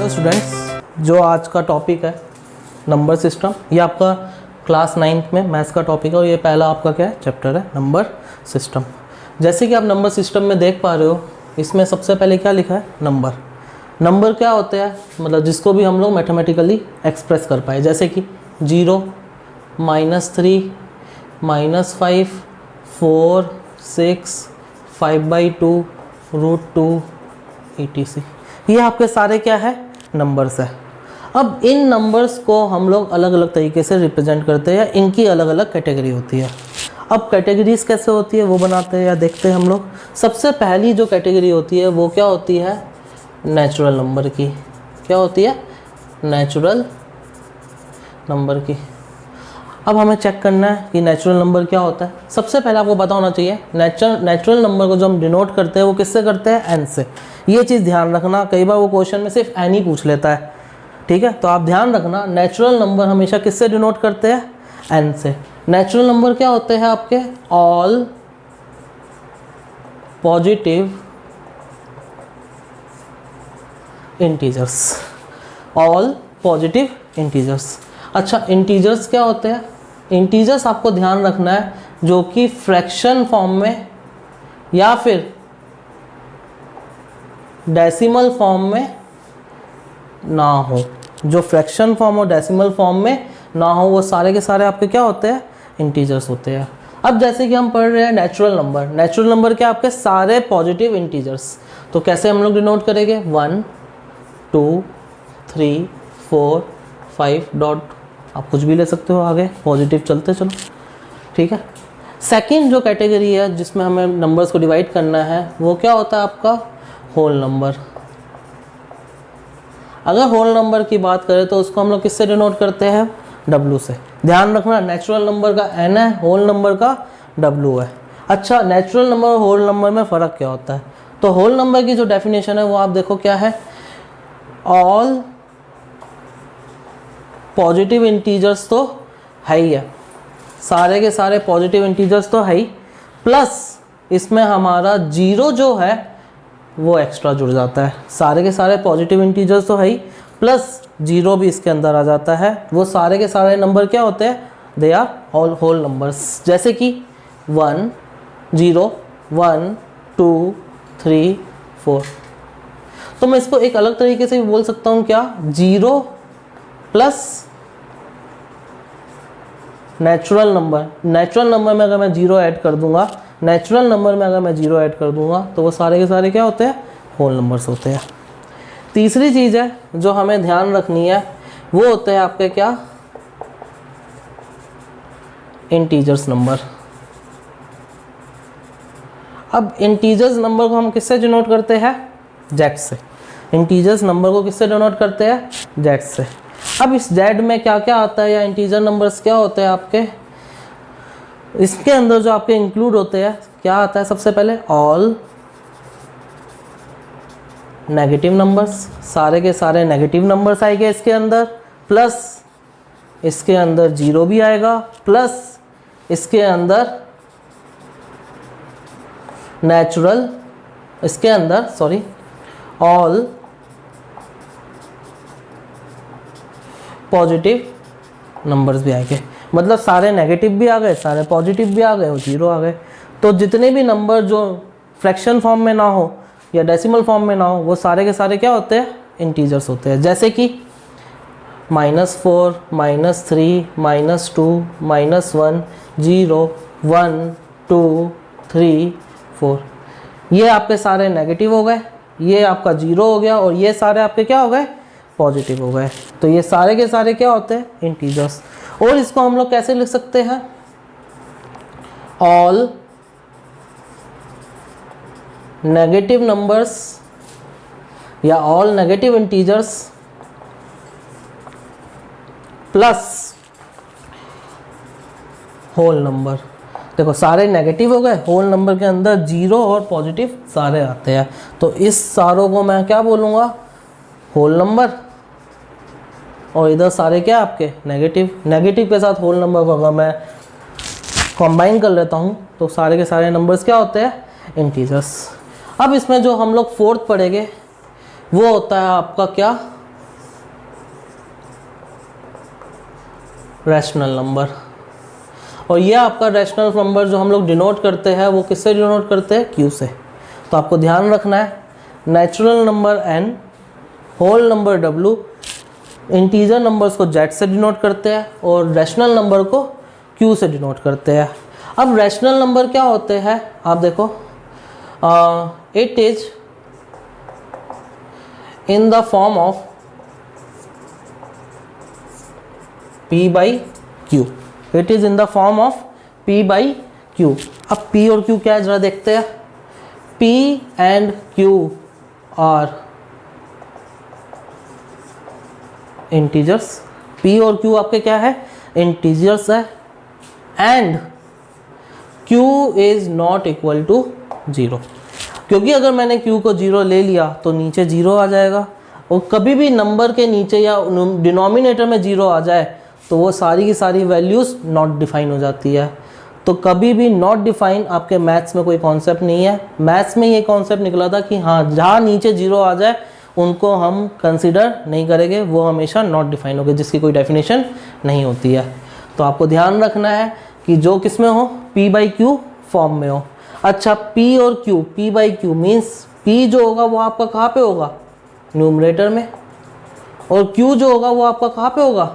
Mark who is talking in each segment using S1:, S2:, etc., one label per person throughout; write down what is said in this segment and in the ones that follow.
S1: Hello students, जो आज का टॉपिक है नंबर सिस्टम, ये आपका क्लास 9th में मैथ्स का टॉपिक है और ये पहला आपका क्या है चैप्टर है नंबर सिस्टम। जैसे कि आप नंबर सिस्टम में देख पा रहे हो, इसमें सबसे पहले क्या लिखा है नंबर। नंबर क्या होते हैं, मतलब जिसको भी हम लोग मैथमेटिकली एक्सप्रेस कर पाए, जैसे कि 0, -3, -5, 4, 6, 5/2, √2 etc। ये आपके सारे क्या है नंबर्स है। अब इन नंबर्स को हम लोग अलग अलग तरीके से रिप्रेजेंट करते हैं या इनकी अलग अलग कैटेगरी होती है। अब कैटेगरीज कैसे होती है वो बनाते हैं या देखते हैं हम लोग। सबसे पहली जो कैटेगरी होती है वो क्या होती है, नेचुरल नंबर की। क्या होती है, नेचुरल नंबर की। अब हमें चेक करना है कि नेचुरल नंबर क्या होता है। सबसे पहले आपको पता होना चाहिए नेचुरल नंबर को जो हम डिनोट करते हैं वो किससे करते हैं, एन से। ये चीज़ ध्यान रखना, कई बार वो क्वेश्चन में सिर्फ एन ही पूछ लेता है, ठीक है। तो आप ध्यान रखना, नेचुरल नंबर हमेशा किससे डिनोट करते हैं, एन से। नेचुरल नंबर क्या होते हैं आपके, all positive integers. All positive integers. अच्छा, इंटीजर्स क्या होते हैं, इंटीजर्स आपको ध्यान रखना है जो कि फ्रैक्शन फॉर्म में या फिर डेसिमल फॉर्म में ना हो। जो फ्रैक्शन फॉर्म और डेसिमल फॉर्म में ना हो वो सारे के सारे आपके क्या होते हैं, इंटीजर्स होते हैं। अब जैसे कि हम पढ़ रहे हैं नेचुरल नंबर, नेचुरल नंबर क्या आपके सारे पॉजिटिव इंटीजर्स। तो कैसे हम लोग डिनोट करेंगे, 1, 2, 3, 4, 5 डॉट, आप कुछ भी ले सकते हो आगे, पॉजिटिव चलते चलो, ठीक है। सेकंड जो कैटेगरी है जिसमें हमें नंबर्स को डिवाइड करना है वो क्या होता है आपका, होल नंबर। अगर होल नंबर की बात करें तो उसको हम लोग किससे डिनोट करते हैं, W से। ध्यान रखना, नेचुरल नंबर का N है, होल नंबर का W है। अच्छा, नेचुरल नंबर और होल नंबर में फ़र्क क्या होता है, तो होल नंबर की जो डेफिनेशन है वो आप देखो क्या है, ऑल पॉजिटिव इंटीजर्स तो है ही है, सारे के सारे पॉजिटिव इंटीजर्स तो है ही, प्लस इसमें हमारा 0 जो है वो एक्स्ट्रा जुड़ जाता है। सारे के सारे पॉजिटिव इंटीजर्स तो है ही, प्लस 0 भी इसके अंदर आ जाता है। वो सारे के सारे नंबर क्या होते हैं, they are all whole numbers. जैसे कि 1, 0, 1, 2, 3, 4। तो मैं इसको एक अलग तरीके से भी बोल सकता हूँ, क्या, 0 plus natural number. Natural number में अगर मैं 0 ऐड कर दूंगा, नेचुरल नंबर में अगर मैं 0 ऐड कर दूंगा तो वो सारे के सारे क्या होते हैं, होल नंबर्स होते हैं। तीसरी चीज़ है जो हमें ध्यान रखनी है वो होते हैं आपके क्या, इंटीजर्स नंबर। अब इंटीजर्स नंबर को हम किससे डिनोट करते हैं, Z से। इंटीजर्स नंबर को किससे डिनोट करते हैं, Z से। अब इस Z में क्या क्या आता है या इंटीजर नंबर्स क्या होते हैं आपके, इसके अंदर जो आपके इंक्लूड होते हैं क्या आता है, सबसे पहले ऑल नेगेटिव नंबर्स। सारे के सारे नेगेटिव नंबर्स आएंगे इसके अंदर, प्लस इसके अंदर 0 भी आएगा, प्लस इसके अंदर नेचुरल, इसके अंदर सॉरी ऑल पॉजिटिव नंबर्स भी आएंगे। मतलब सारे नेगेटिव भी आ गए, सारे पॉजिटिव भी आ गए और 0 आ गए। तो जितने भी नंबर जो फ्रैक्शन फॉर्म में ना हो या डेसिमल फॉर्म में ना हो वो सारे के सारे क्या होते हैं, इंटीजर्स होते हैं। जैसे कि -4, -3, -2, -1, 0, 1, 2, 3, 4। ये आपके सारे नेगेटिव हो गए, ये आपका 0 हो गया और ये सारे आपके क्या हो गए, पॉजिटिव हो गए। तो ये सारे के सारे क्या होते हैं, इंटीजर्स। और इसको हम लोग कैसे लिख सकते हैं, ऑल नेगेटिव नंबर्स या all negative integers plus whole number. देखो सारे नेगेटिव हो गए, होल नंबर के अंदर 0 और पॉजिटिव सारे आते हैं, तो इस सारों को मैं क्या बोलूँगा, होल नंबर। और इधर सारे क्या आपके नेगेटिव, नेगेटिव के साथ होल नंबर को अगर मैं कंबाइन कर लेता हूँ तो सारे के सारे नंबर्स क्या होते हैं, इंटीजर्स। अब इसमें जो हम लोग फोर्थ पढ़ेंगे वो होता है आपका क्या, रैशनल नंबर। और ये आपका रैशनल नंबर जो हम लोग डिनोट करते हैं वो किससे डिनोट करते हैं? क्यू से। तो आपको ध्यान रखना है natural number n, whole number w, integer numbers को z से डिनोट करते हैं और रैशनल नंबर को q से डिनोट करते हैं। अब रैशनल नंबर क्या होते हैं आप देखो, it is in the form of p by Q, it is in the form of p by Q. अब p और q क्या है जरा देखते हैं। p and q are integers, p और q आपके क्या है? इंटीजर्स है। And q is not equal to 0, क्योंकि अगर मैंने q को 0 ले लिया तो नीचे 0 आ जाएगा, और कभी भी नंबर के नीचे या डिनोमिनेटर में 0 आ जाए तो वो सारी की सारी वैल्यूज़ नॉट डिफाइन हो जाती है। तो कभी भी नॉट डिफाइन आपके मैथ्स में कोई कॉन्सेप्ट नहीं है। मैथ्स में ये कॉन्सेप्ट निकला था कि हाँ जहाँ नीचे 0 आ जाए उनको हम कंसिडर नहीं करेंगे, वो हमेशा नॉट डिफाइन होंगे, जिसकी कोई डेफिनेशन नहीं होती है। तो आपको ध्यान रखना है कि जो किस में हो, p बाई क्यू फॉर्म में हो। अच्छा p और q, p by Q means p जो होगा वो आपका कहाँ पे होगा? न्यूमरेटर में, और q जो होगा वो आपका कहाँ पे होगा?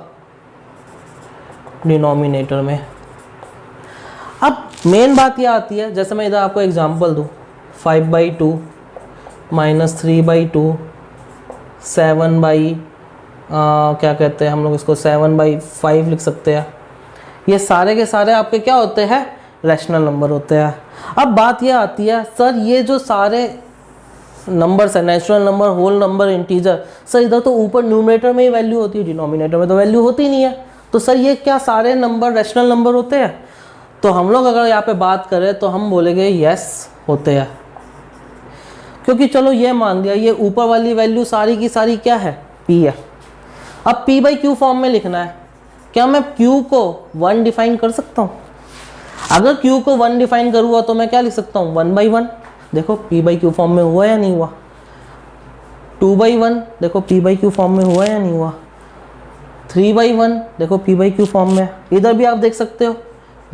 S1: डिनोमिनेटर में। अब मेन बात यह आती है, जैसे मैं इधर आपको एग्जांपल दूँ, 5/2 माइनस 3/2 7 क्या कहते हैं हम लोग इसको, 7/5 लिख सकते हैं। ये सारे के सारे आपके क्या होते हैं? रैशनल नंबर होते हैं। अब बात यह आती है सर ये जो सारे नंबर्स है, natural number, whole number, integer, सर इधर तो ऊपर न्यूमरेटर में ही वैल्यू होती है, डिनोमिनेटर में तो वैल्यू होती नहीं है, तो सर ये क्या सारे नंबर रैशनल नंबर होते हैं? तो हम लोग अगर यहाँ पे बात करें तो हम बोलेंगे यस होते हैं, क्योंकि चलो ये मान लिया ये ऊपर वाली वैल्यू सारी की सारी क्या है? p है। अब p बाई क्यू फॉर्म में लिखना है, क्या मैं q को 1 डिफाइन कर सकता हूँ? अगर q को 1 डिफाइन करूँगा तो मैं क्या लिख सकता हूँ? 1/1। देखो p बाई क्यू फॉर्म में हुआ या नहीं हुआ? 2/1 देखो p बाई क्यू फॉर्म में हुआ या नहीं हुआ? 3/1 देखो p बाई क्यू फॉर्म में। इधर भी आप देख सकते हो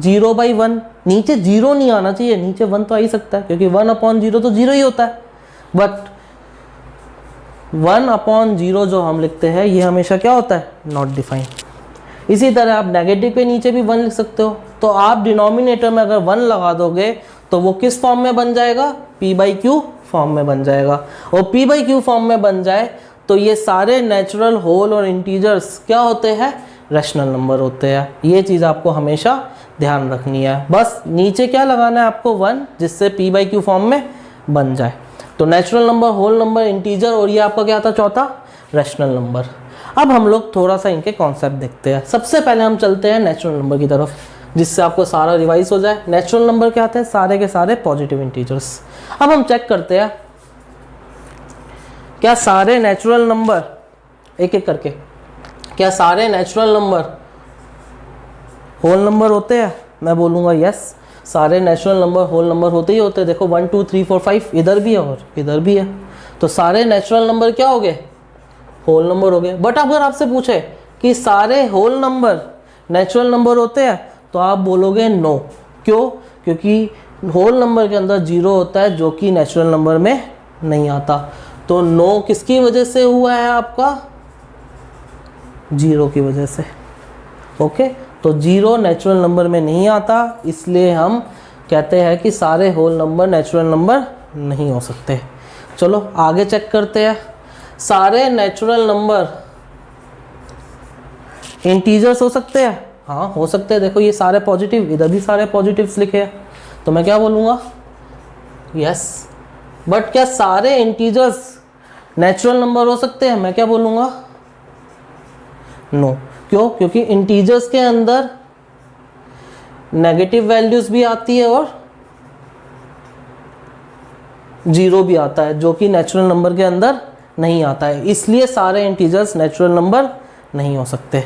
S1: 0/1, नीचे 0 नहीं आना चाहिए, नीचे 1 तो आ ही सकता है, क्योंकि 1/0 तो 0 ही होता है, बट 1/0 जो हम लिखते हैं ये हमेशा क्या होता है? Not define. इसी तरह आप नेगेटिव के नीचे भी 1 लिख सकते हो, तो आप डिनोमिनेटर में अगर 1 लगा दोगे तो वो किस फॉर्म में बन जाएगा? p बाई क्यू फॉर्म में बन जाएगा। और p बाई क्यू फॉर्म में बन जाए तो ये सारे नेचुरल, होल और इंटीजर्स क्या होते हैं? रैशनल नंबर होते हैं। ये चीज़ आपको हमेशा ध्यान रखनी है। बस नीचे क्या लगाना है आपको? 1, जिससे p बाई क्यू फॉर्म में बन जाए। तो natural number, whole number, integer, और ये आपका क्या था? चौथा रैशनल नंबर। अब हम लोग थोड़ा सा इनके कॉन्सेप्ट देखते हैं। सबसे पहले हम चलते हैं नेचुरल नंबर की तरफ, जिससे आपको सारा रिवाइज हो जाए। नेचुरल नंबर क्या आते हैं? सारे के सारे पॉजिटिव इंटीजर्स। अब हम चेक करते हैं क्या सारे नेचुरल नंबर, एक एक करके, क्या सारे नेचुरल नंबर होल नंबर होते हैं? मैं बोलूँगा यस, सारे नेचुरल नंबर होल नंबर होते ही होते हैं। देखो 1 2 3 4 5 इधर भी है और इधर भी है, तो सारे नेचुरल नंबर क्या हो गए? होल नंबर हो गए। बट अगर आपसे पूछे कि सारे होल नंबर नेचुरल नंबर होते हैं तो आप बोलोगे नो। क्यों? क्योंकि होल नंबर के अंदर 0 होता है, जो कि नेचुरल नंबर में नहीं आता। तो नो किसकी वजह से हुआ है आपका? 0 की वजह से। ओके, तो 0 नेचुरल नंबर में नहीं आता, इसलिए हम कहते हैं कि सारे होल नंबर नेचुरल नंबर नहीं हो सकते। चलो आगे चेक करते हैं। सारे नेचुरल नंबर इंटीजर्स हो सकते हैं? हाँ हो सकते हैं। देखो ये सारे पॉजिटिव, इधर भी सारे पॉजिटिव्स लिखे हैं, तो मैं क्या बोलूँगा? यस। बट क्या सारे इंटीजर्स नेचुरल नंबर हो सकते हैं? मैं क्या बोलूँगा? नो। क्यों? क्योंकि इंटीजर्स के अंदर नेगेटिव वैल्यूज भी आती है और 0 भी आता है, जो कि नेचुरल नंबर के अंदर नहीं आता है, इसलिए सारे इंटीजर्स नेचुरल नंबर नहीं हो सकते।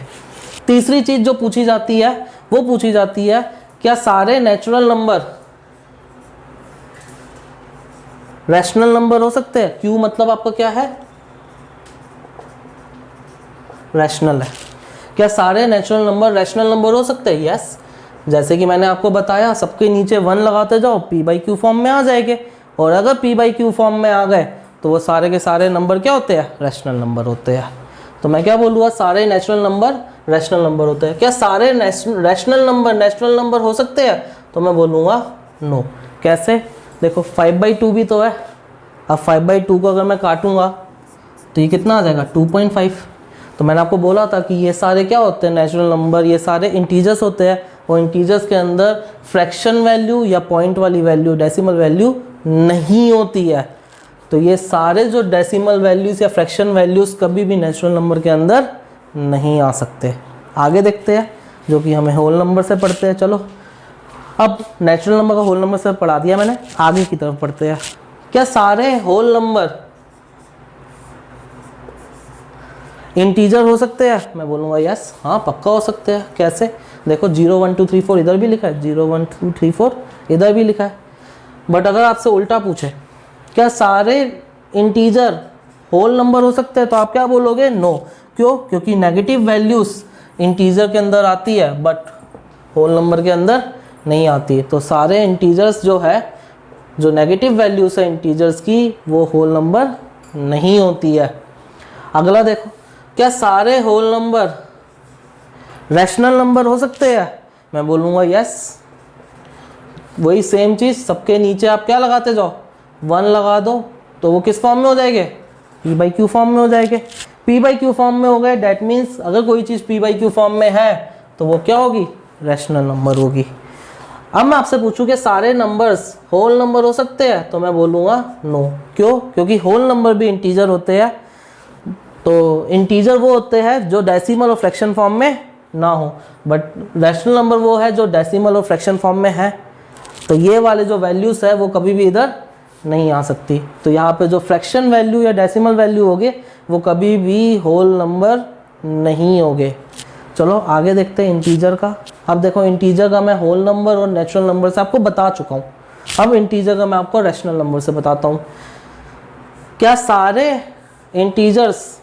S1: तीसरी चीज जो पूछी जाती है वो पूछी जाती है क्या सारे नेचुरल नंबर रैशनल नंबर हो सकते हैं? क्यू मतलब आपका क्या है? रैशनल है। क्या सारे नेचुरल नंबर रैशनल नंबर हो सकते हैं? यस। जैसे कि मैंने आपको बताया, सबके नीचे 1 लगाते जाओ, पी बाई क्यू फॉर्म में आ जाएंगे, और अगर पी बाई क्यू फॉर्म में आ गए तो वो सारे के सारे नंबर क्या होते हैं? रैशनल नंबर होते हैं। तो मैं क्या बोलूँगा? सारे नेचुरल नंबर रैशनल नंबर होते हैं। क्या सारे रैशनल नंबर नेचुरल नंबर हो सकते हैं? तो मैं बोलूँगा नो। कैसे? देखो 5/2 भी तो है। अब 5/2 को अगर मैं काटूंगा तो ये कितना आ जाएगा? 2.5। तो मैंने आपको बोला था कि ये सारे क्या होते हैं? नेचुरल नंबर, ये सारे इंटीजर्स होते हैं, और इंटीजर्स के अंदर फ्रैक्शन वैल्यू या पॉइंट वाली वैल्यू, डेसिमल वैल्यू नहीं होती है। तो ये सारे जो डेसिमल वैल्यूज़ या फ्रैक्शन वैल्यूज़ कभी भी नेचुरल नंबर के अंदर नहीं आ सकते। आगे देखते हैं, जो कि हमें होल नंबर से पढ़ते हैं। चलो, अब नेचुरल नंबर का होल नंबर से पढ़ा दिया मैंने, आगे की तरफ पढ़ते हैं। क्या सारे होल नंबर इंटीजर हो सकते हैं? मैं बोलूँगा यस, हाँ पक्का हो सकते हैं। कैसे? देखो 0 1 2 3 4 इधर भी लिखा है, 0 1 2 3 4 इधर भी लिखा है। बट अगर आपसे उल्टा पूछे क्या सारे इंटीजर होल नंबर हो सकते हैं, तो आप क्या बोलोगे? नो। क्यों? क्योंकि नेगेटिव वैल्यूज़ इंटीजर के अंदर आती है बट होल नंबर के अंदर नहीं आती। तो सारे इंटीजर्स जो है, जो नेगेटिव वैल्यूज़ है इंटीजर्स की, वो होल नंबर नहीं होती है। अगला देखो, क्या सारे होल नंबर रैशनल नंबर हो सकते हैं? मैं बोलूँगा यस। वही सेम चीज़, सबके नीचे आप क्या लगाते जाओ? 1 लगा दो, तो वो किस फॉर्म में हो जाएंगे? पी बाई क्यू फॉर्म में हो जाएंगे। पी बाई क्यू फॉर्म में हो गए, डैट मीन्स अगर कोई चीज़ पी बाई क्यू फॉर्म में है तो वो क्या होगी? रैशनल नंबर होगी। अब मैं आपसे पूछूं कि सारे नंबर्स होल नंबर हो सकते हैं, तो मैं बोलूँगा नो। क्यों? क्योंकि होल नंबर भी इंटीजर होते हैं। तो इंटीजर वो होते हैं जो डेसिमल और फ्रैक्शन फॉर्म में ना हो, बट रैशनल नंबर वो है जो डेसिमल और फ्रैक्शन फॉर्म में है। तो ये वाले जो वैल्यूज़ है वो कभी भी इधर नहीं आ सकती। तो यहाँ पे जो फ्रैक्शन वैल्यू या डेसिमल वैल्यू होगे वो कभी भी होल नंबर नहीं होगे। चलो आगे देखते हैं इंटीजर का। अब देखो, इंटीजर का मैं होल नंबर और नेचुरल नंबर से आपको बता चुका हूँ। अब इंटीजर का मैं आपको रैशनल नंबर से बताता हूँ। क्या सारे इंटीजर्स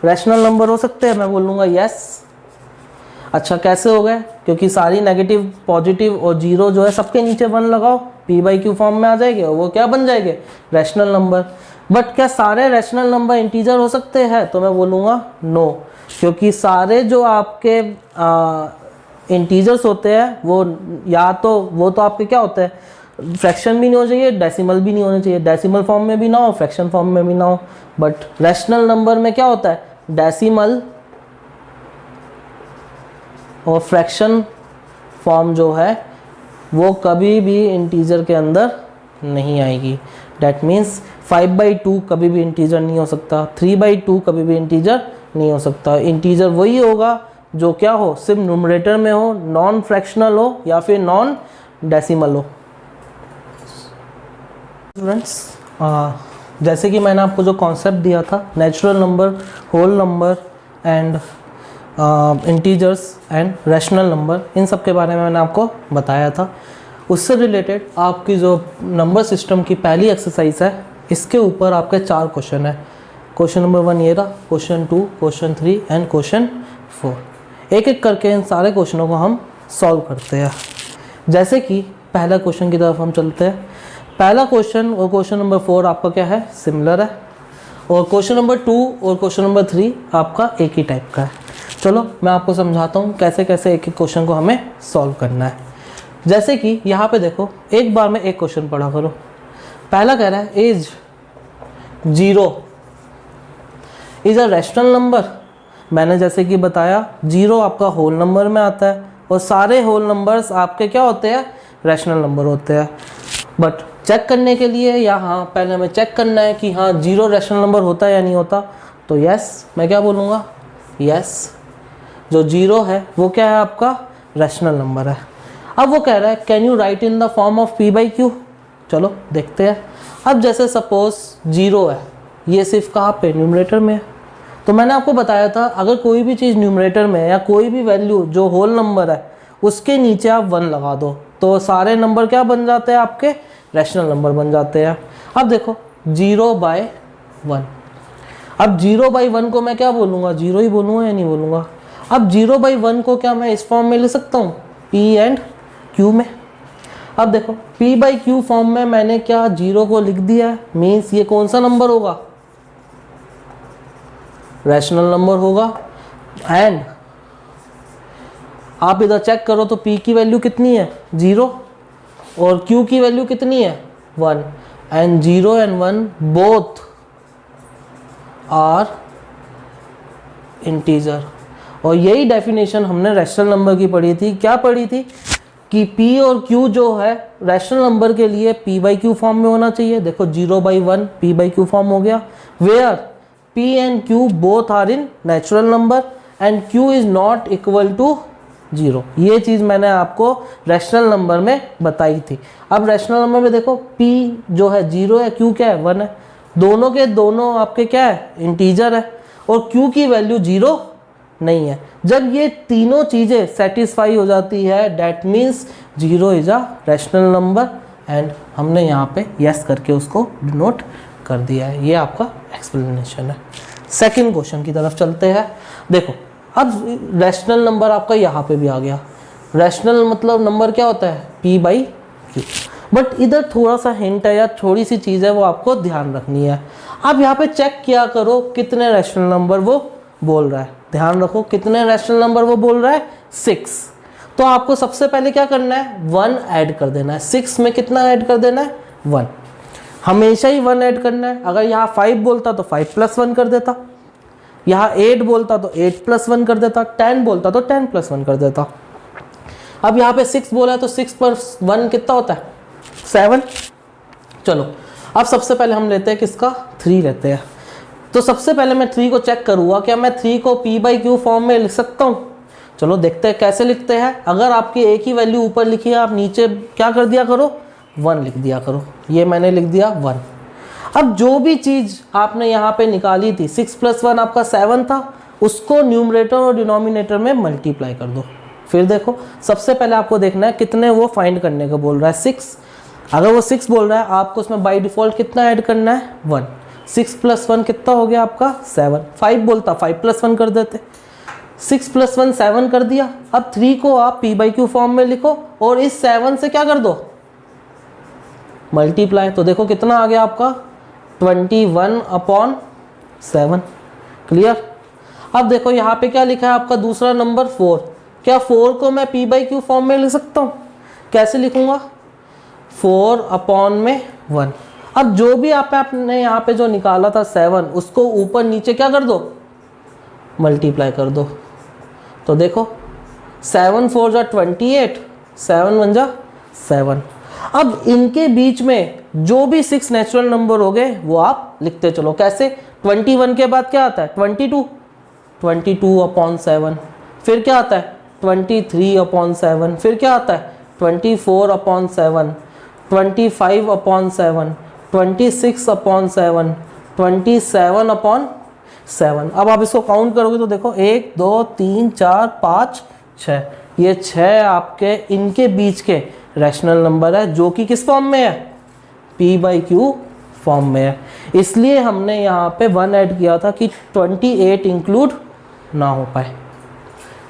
S1: रैशनल नंबर हो सकते हैं? मैं बोलूँगा यस। अच्छा, कैसे हो गए? क्योंकि सारी नेगेटिव, पॉजिटिव और जीरो जो है सबके नीचे 1 लगाओ, पी बाई क्यू फॉर्म में आ जाएंगे और वो क्या बन जाएंगे? Rational number. बट क्या सारे रैशनल नंबर इंटीजर हो सकते हैं? तो मैं बोलूँगा नो। क्योंकि सारे जो आपके इंटीजर्स होते हैं वो या तो आपके क्या होते हैं? फ्रैक्शन भी नहीं हो चाहिए, डेसिमल भी नहीं होने चाहिए। डेसिमल फॉर्म में भी ना हो, फ्रैक्शन फॉर्म में भी ना हो। बट रैशनल नंबर में क्या होता है? डेसिमल और फ्रैक्शन फॉर्म जो है वो कभी भी इंटीजर के अंदर नहीं आएगी। डैट मीन्स 5/2 कभी भी इंटीजर नहीं हो सकता, 3/2 कभी भी इंटीजर नहीं हो सकता। इंटीजर वही होगा जो क्या हो? सिर्फ न्यूमरेटर में हो, नॉन फ्रैक्शनल हो या फिर नॉन डेसिमल हो। स्टूडेंट्स, जैसे कि मैंने आपको जो कॉन्सेप्ट दिया था, natural number, whole number and integers and rational number, इन सब के बारे में मैंने आपको बताया था। उससे रिलेटेड आपकी जो नंबर सिस्टम की पहली एक्सरसाइज है, इसके ऊपर आपके 4 क्वेश्चन है। क्वेश्चन नंबर 1 ये रहा, क्वेश्चन 2, क्वेश्चन 3 एंड क्वेश्चन 4। एक एक करके इन सारे क्वेश्चनों को हम सॉल्व करते हैं। जैसे कि पहला क्वेश्चन की तरफ हम चलते हैं। पहला क्वेश्चन और क्वेश्चन नंबर 4 आपका क्या है? सिमिलर है। और क्वेश्चन नंबर 2 और क्वेश्चन नंबर 3 आपका एक ही टाइप का है। चलो मैं आपको समझाता हूँ कैसे कैसे एक एक क्वेश्चन को हमें सॉल्व करना है। जैसे कि यहाँ पे देखो, एक बार में एक क्वेश्चन पढ़ा करो। पहला कह रहा है as 0 is a rational number. मैंने जैसे कि बताया 0 आपका होल नंबर में आता है और सारे होल नंबर्स आपके क्या होते हैं? रैशनल नंबर होते हैं। बट चेक करने के लिए यहाँ पहले हमें चेक करना है कि हाँ 0 रैशनल नंबर होता है या नहीं होता। तो यस, मैं क्या बोलूँगा? यस, जो 0 है वो क्या है? आपका रैशनल नंबर है। अब वो कह रहा है can you right in the form of P by Q. चलो देखते हैं। अब जैसे सपोज 0 है, ये सिर्फ कहाँ पे? न्यूमरेटर में है। तो मैंने आपको बताया था अगर कोई भी चीज़ न्यूमरेटर में है या कोई भी वैल्यू जो होल नंबर है उसके नीचे आप 1 लगा दो तो सारे नंबर क्या बन जाते हैं? आपके रैशनल नंबर बन जाते हैं। अब देखो 0/1। अब 0/1 को मैं क्या बोलूँगा? 0 ही बोलूँगा या नहीं बोलूँगा? अब 0/1 को क्या मैं इस फॉर्म में लिख सकता हूँ, P एंड Q में। अब देखो P/Q फॉर्म में मैंने क्या 0 को लिख दिया है, मीन्स ये कौन सा नंबर होगा, रैशनल नंबर होगा। एंड आप इधर चेक करो तो P की वैल्यू कितनी है 0 और Q की वैल्यू कितनी है 1, and 0 and 1 both are integer. और यही डेफिनेशन हमने रैशनल नंबर की पढ़ी थी। क्या पढ़ी थी कि P और Q जो है रैशनल नंबर के लिए P/Q फॉर्म में होना चाहिए। देखो 0/1 P/Q फॉर्म हो गया, where P and Q both are in natural number and Q is not equal to 0। ये चीज़ मैंने आपको रैशनल नंबर में बताई थी। अब रैशनल नंबर में देखो P जो है 0 है, Q क्या है 1 है, दोनों के दोनों आपके क्या है इंटीजर है, और Q की वैल्यू 0 नहीं है। जब ये तीनों चीज़ें सेटिस्फाई हो जाती है, that means 0 is a rational number, and हमने यहाँ पे यस करके उसको डिनोट कर दिया है। ये आपका एक्सप्लेनेशन है। सेकंड क्वेश्चन की तरफ चलते हैं। देखो अब रैशनल नंबर आपका यहाँ पे भी आ गया। रैशनल मतलब नंबर क्या होता है, P/Q। बट इधर थोड़ा सा हिंट है या थोड़ी सी चीज़ है वो आपको ध्यान रखनी है। आप यहाँ पे चेक किया करो कितने रैशनल नंबर वो बोल रहा है। ध्यान रखो कितने रैशनल नंबर वो बोल रहा है 6। तो आपको सबसे पहले क्या करना है 1 ऐड कर देना है। 6 में कितना ऐड कर देना है 1, हमेशा ही 1 ऐड करना है। अगर यहाँ 5 बोलता तो 5 + 1 कर देता, यहाँ 8 बोलता तो 8 + 1 कर देता, 10 बोलता तो 10 + 1 कर देता। अब यहाँ पे 6 बोला है तो 6 + 1 कितना होता है 7। चलो अब सबसे पहले हम लेते हैं किसका 3 लेते हैं। तो सबसे पहले मैं 3 को चेक करूँगा, क्या मैं 3 को P/Q फॉर्म में लिख सकता हूँ। चलो देखते हैं कैसे लिखते हैं। अगर आपकी एक ही वैल्यू ऊपर लिखी है, आप नीचे क्या कर दिया करो 1 लिख दिया करो। ये मैंने लिख दिया 1। अब जो भी चीज़ आपने यहाँ पे निकाली थी 6 + 1 आपका 7 था, उसको न्यूमरेटर और डिनोमिनेटर में मल्टीप्लाई कर दो। फिर देखो सबसे पहले आपको देखना है कितने वो फाइंड करने का बोल रहा है 6। अगर वो 6 बोल रहा है आपको उसमें बाय डिफ़ॉल्ट कितना ऐड करना है 1। 6 + 1 कितना हो गया आपका 7। 5 बोलता 5 + 1 कर देते, 6 + 1 7 कर दिया। अब 3 को आप P/Q फॉर्म में लिखो और इस 7 से क्या कर दो मल्टीप्लाई। तो देखो कितना आ गया आपका 21/7। क्लियर। अब देखो यहाँ पे क्या लिखा है आपका दूसरा नंबर 4। क्या 4 को मैं P/Q फॉर्म में लिख सकता हूँ। कैसे लिखूंगा 4/1। अब जो भी आपने यहाँ पे जो निकाला था 7, उसको ऊपर नीचे क्या कर दो मल्टीप्लाई कर दो। तो देखो 7 × 4 = 28, 7 × 1 = 7। अब इनके बीच में जो भी 6 नेचुरल नंबर हो गए वो आप लिखते चलो। कैसे 21 के बाद क्या आता है 22, 22/7। फिर क्या आता है 23/7। फिर क्या आता है 24/7, 25/7, 26/7, 27/7। अब आप इसको काउंट करोगे तो देखो 1 2 3 4 5 6, ये 6 आपके इनके बीच के रैशनल नंबर है जो कि किस फॉर्म में है P/Q फॉर्म में है। इसलिए हमने यहाँ पे 1 ऐड किया था कि 28 इंक्लूड ना हो पाए।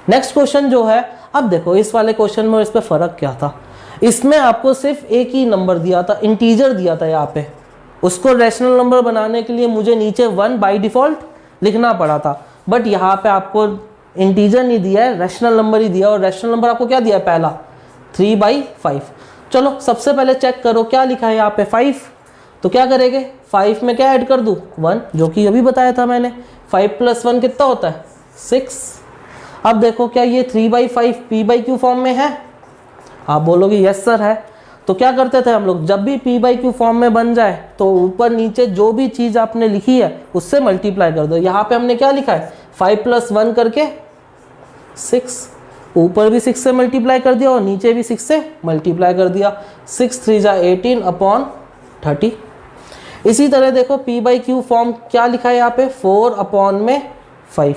S1: नेक्स्ट क्वेश्चन जो है, अब देखो इस वाले क्वेश्चन में इस पे फ़र्क क्या था। इसमें आपको सिर्फ एक ही नंबर दिया था, इंटीजर दिया था यहाँ पे। उसको रैशनल नंबर बनाने के लिए मुझे नीचे 1 बाय डिफ़ॉल्ट लिखना पड़ा था, बट यहाँ पे आपको इंटीजर नहीं दिया है, रैशनल नंबर ही दिया। और रैशनल नंबर आपको क्या दिया है पहला 3/5। चलो सबसे पहले चेक करो क्या लिखा है यहाँ पे 5। तो क्या करेंगे 5 में क्या ऐड कर दूँ 1, जो कि अभी बताया था मैंने। 5 + 1 कितना होता है 6। अब देखो क्या ये 3/5 P/Q फॉर्म में है। आप बोलोगे यस सर है। तो क्या करते थे हम लोग, जब भी P/Q फॉर्म में बन जाए तो ऊपर नीचे जो भी चीज़ आपने लिखी है उससे मल्टीप्लाई कर दो। यहाँ पे हमने क्या लिखा है 5 + 1 करके 6, ऊपर भी 6 से मल्टीप्लाई कर दिया और नीचे भी 6 से मल्टीप्लाई कर दिया। 6 × 3 = 18/30। इसी तरह देखो P/Q फॉर्म क्या लिखा है यहाँ पे 4/5।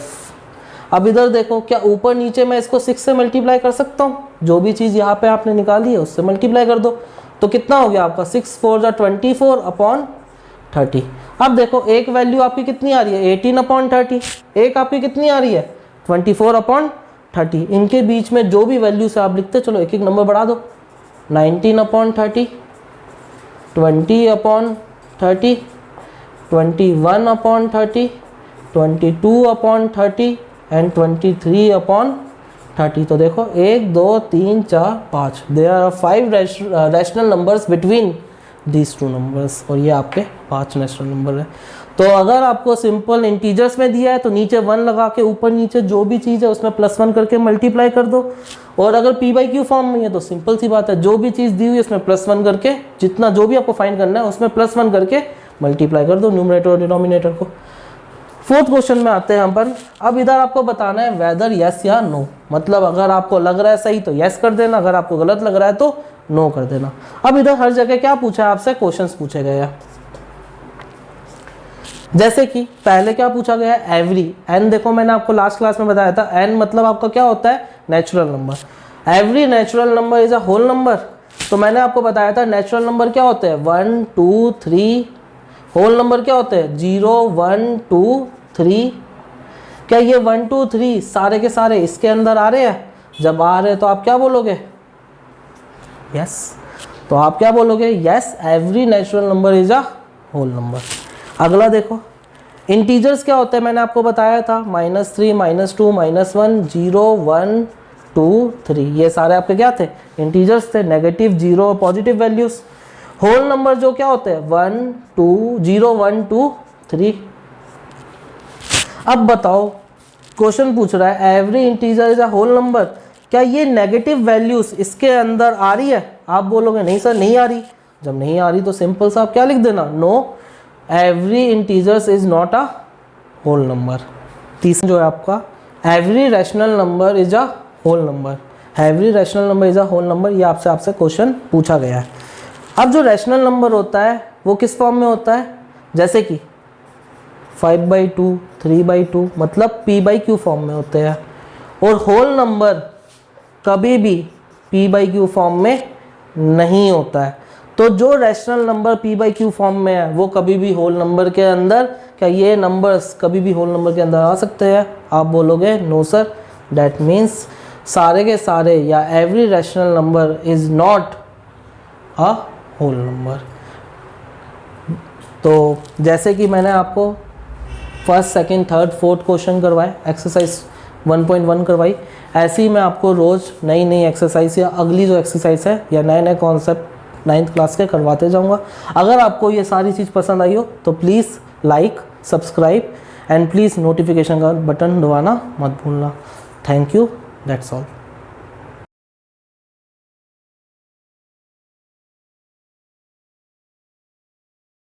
S1: अब इधर देखो क्या ऊपर नीचे मैं इसको 6 से मल्टीप्लाई कर सकता हूँ। जो भी चीज़ यहाँ पे आपने निकाली है उससे मल्टीप्लाई कर दो। तो कितना हो गया आपका 6 × 4 = 24/30। अब देखो एक वैल्यू आपकी कितनी आ रही है 18/30, एक आपकी कितनी आ रही है 24/30, इनके बीच में जो भी वैल्यू से आप लिखते, चलो एक एक नंबर बढ़ा दो। 19/30, 20/30, 21/30, 22/30 एंड 23/30। तो देखो 1 2 3 4 5, there are 5 rational numbers between these two numbers, और ये आपके 5 रैशनल नंबर है। तो अगर आपको सिंपल इंटीजर्स में दिया है तो नीचे 1 लगा के ऊपर नीचे जो भी चीज़ है उसमें +1 करके मल्टीप्लाई कर दो, और अगर p/q फॉर्म में है तो सिंपल सी बात है, जो भी चीज़ दी हुई है उसमें +1 करके, जितना जो भी आपको फाइंड करना है उसमें +1 करके मल्टीप्लाई कर दो न्यूमरेटर और डिनोमिनेटर को। 4th क्वेश्चन में आते हैं हम पर। अब इधर आपको बताना है वेदर यस या नो, मतलब अगर आपको लग रहा है सही तो यस कर देना, अगर आपको गलत लग रहा है तो नो कर देना। अब इधर हर जगह क्या पूछा है आपसे, क्वेश्चंस पूछे गए हैं। जैसे कि पहले क्या पूछा गया है, एवरी, एन देखो मैंने आपको लास्ट क्लास में बताया था, एन मतलब आपका क्या होता है, natural number. Every natural number is a whole number, तो मैंने आपको बताया था नेचुरल नंबर क्या होते हैं 1 2 3, होल नंबर क्या होते हैं 0 1 2 3। क्या ये 1 2 3 सारे के सारे इसके अंदर आ रहे हैं? जब आ रहे हैं तो आप क्या बोलोगे, यस। तो आप क्या बोलोगे, yes every natural number is a whole number. अगला देखो, इंटीजर्स क्या होते हैं, मैंने आपको बताया था -3 -2 -1 0 1 2 3, ये सारे आपके क्या थे, इंटीजर्स थे, negative 0 positive values. Whole number जो क्या होते हैं 1 2 0 1 2 3। अब बताओ क्वेश्चन पूछ रहा है every integer is a whole number, क्या ये नेगेटिव वैल्यूज इसके अंदर आ रही है? आप बोलोगे नहीं सर नहीं आ रही। जब नहीं आ रही तो सिंपल सा आप क्या लिख देना, no every integers is not a whole number. तीसरा जो है आपका every rational number is a whole number, every rational number is a whole number, ये आपसे क्वेश्चन पूछा गया है। अब जो रैशनल नंबर होता है वो किस फॉर्म में होता है, जैसे कि 5/2 3/2, मतलब p/q फॉर्म में होते हैं, और होल नंबर कभी भी p/q फॉर्म में नहीं होता है। तो जो रैशनल नंबर p/q फॉर्म में है वो कभी भी होल नंबर के अंदर, क्या ये नंबर्स कभी भी होल नंबर के अंदर आ सकते हैं? आप बोलोगे नो सर, दैट मीन्स सारे के सारे या every rational number is not a whole number. तो जैसे कि मैंने आपको 1st 2nd 3rd 4th question करवाए, एक्सरसाइज 1.1 करवाई, ऐसे ही मैं आपको रोज़ नई नई एक्सरसाइज या अगली जो एक्सरसाइज है या नए नए कॉन्सेप्ट 9th क्लास के करवाते जाऊंगा। अगर आपको ये सारी चीज़ पसंद आई हो तो please like subscribe and please notification का बटन दबाना मत भूलना। Thank you, that's all.